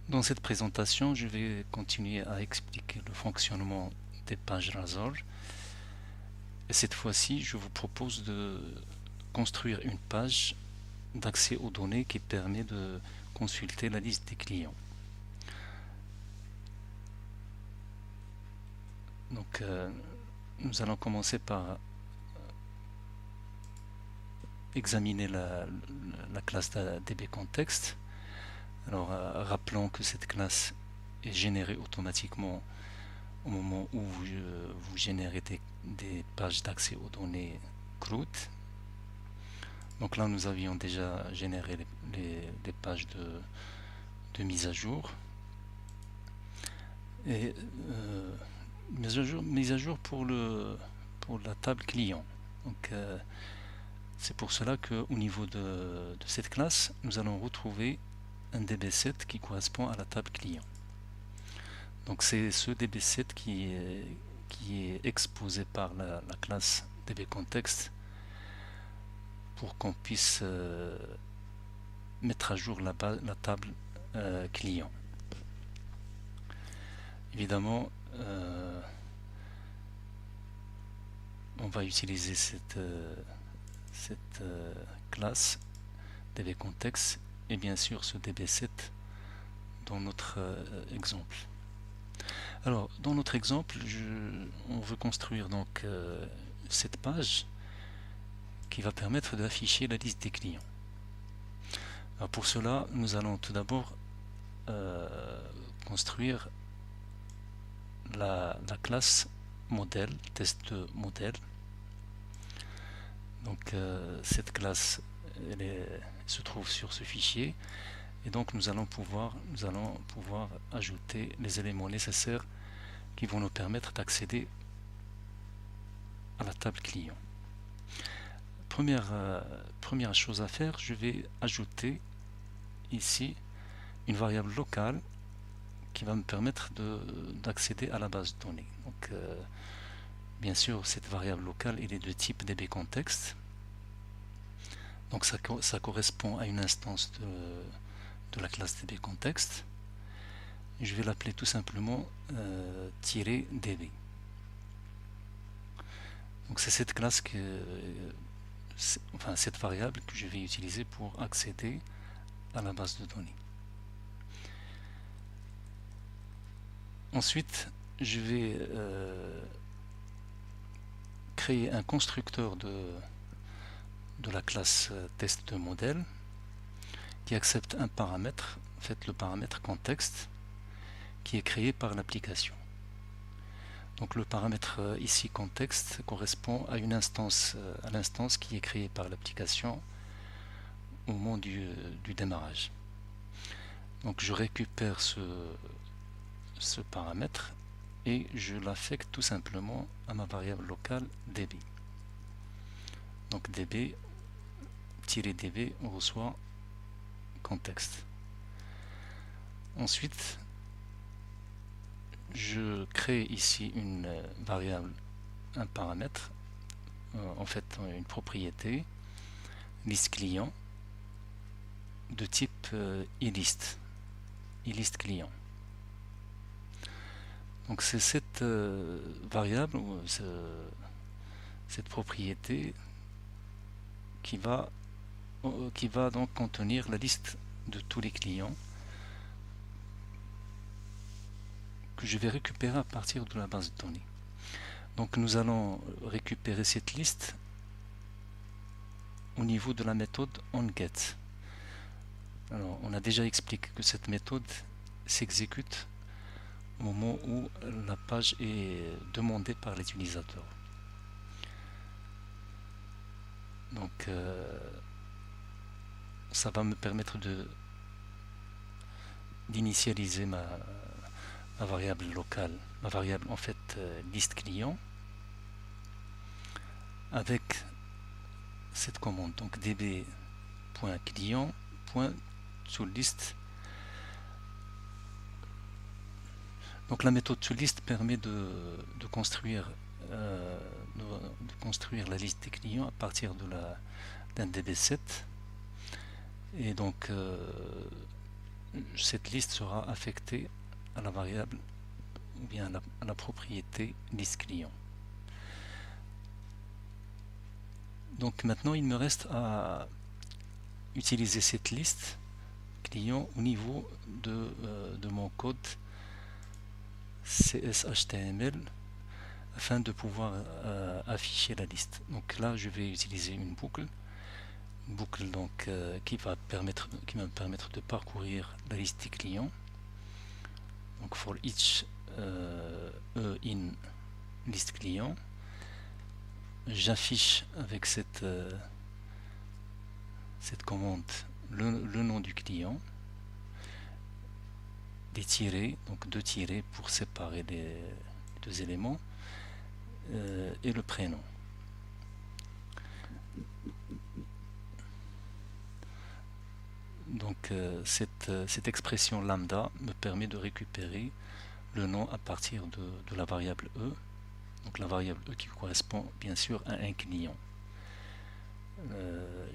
Dans cette présentation, je vais continuer à expliquer le fonctionnement des pages Razor. Et cette fois-ci, je vous propose de construire une page d'accès aux données qui permet de consulter la liste des clients. Donc, nous allons commencer par examiner la classe DBContext. Alors, rappelons que cette classe est générée automatiquement au moment où vous générez des pages d'accès aux données CRUD. Donc là, nous avions déjà généré les pages de mise à jour. Et mise à jour pour la table client. Donc, c'est pour cela qu'au niveau de cette classe, nous allons retrouver un DB7 qui correspond à la table client. Donc c'est ce DB7 qui est exposé par la classe DBContext pour qu'on puisse mettre à jour la table client. Évidemment, on va utiliser cette classe DBContext et bien sûr ce DB7 dans notre exemple. Alors, dans notre exemple, on veut construire donc cette page qui va permettre d'afficher la liste des clients. Alors pour cela, nous allons tout d'abord construire la classe modèle, test modèle. Donc cette classe se trouve sur ce fichier et donc nous allons pouvoir ajouter les éléments nécessaires qui vont nous permettre d'accéder à la table client. Première chose à faire, je vais ajouter ici une variable locale qui va me permettre d'accéder à la base de données. Donc, bien sûr, cette variable locale elle est de type DBContext. Donc ça correspond à une instance de la classe DBContext. Je vais l'appeler tout simplement -db. Donc c'est cette classe cette variable que je vais utiliser pour accéder à la base de données. Ensuite, je vais créer un constructeur de la classe test de modèle qui accepte un paramètre, en fait le paramètre contexte, qui est créé par l'application. Donc le paramètre ici contexte correspond à une instance, à l'instance qui est créée par l'application au moment du démarrage. Donc je récupère ce paramètre et je l'affecte tout simplement à ma variable locale db. Donc db-db on reçoit contexte. Ensuite, je crée ici une variable, un paramètre, en fait une propriété liste client de type ilist client. Donc c'est cette variable, cette propriété qui va donc contenir la liste de tous les clients que je vais récupérer à partir de la base de données. Donc nous allons récupérer cette liste au niveau de la méthode onGet. Alors on a déjà expliqué que cette méthode s'exécute au moment où la page est demandée par l'utilisateur. Donc ça va me permettre d'initialiser ma variable locale, ma variable en fait liste client avec cette commande, donc db.client.toList. Donc la méthode toList permet de construire la liste des clients à partir d'un db7 et donc cette liste sera affectée à la variable ou bien à la propriété liste client. Donc maintenant il me reste à utiliser cette liste client au niveau de mon code CSHTML afin de pouvoir afficher la liste. Donc là je vais utiliser une boucle donc qui va me permettre de parcourir la liste des clients. Donc for each in liste client, j'affiche avec cette commande le nom du client, des tirets, donc deux tirets pour séparer les deux éléments, et le prénom. Donc cette expression lambda me permet de récupérer le nom à partir de la variable e, donc la variable e qui correspond bien sûr à un client.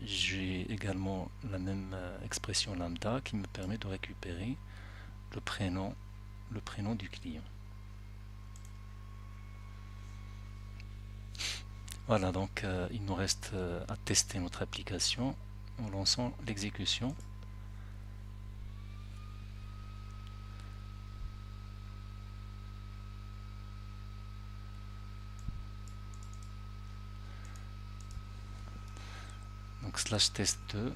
J'ai également la même expression lambda qui me permet de récupérer le prénom du client. Voilà, donc il nous reste à tester notre application en lançant l'exécution. Donc /test2.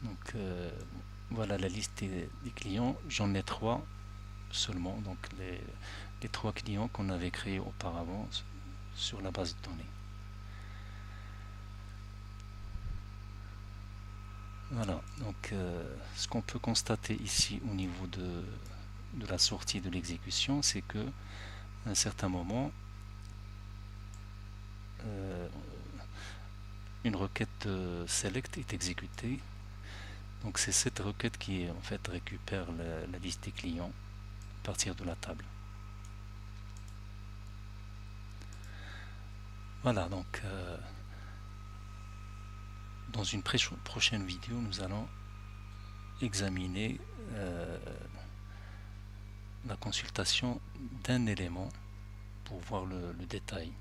Donc voilà la liste des clients. J'en ai 3 seulement, donc les 3 clients qu'on avait créés auparavant sur la base de données. Voilà, donc ce qu'on peut constater ici au niveau de la sortie de l'exécution, c'est que à un certain moment, une requête select est exécutée. Donc c'est cette requête qui en fait récupère la liste des clients à partir de la table. Voilà, donc dans une prochaine vidéo, nous allons examiner la consultation d'un élément pour voir le détail.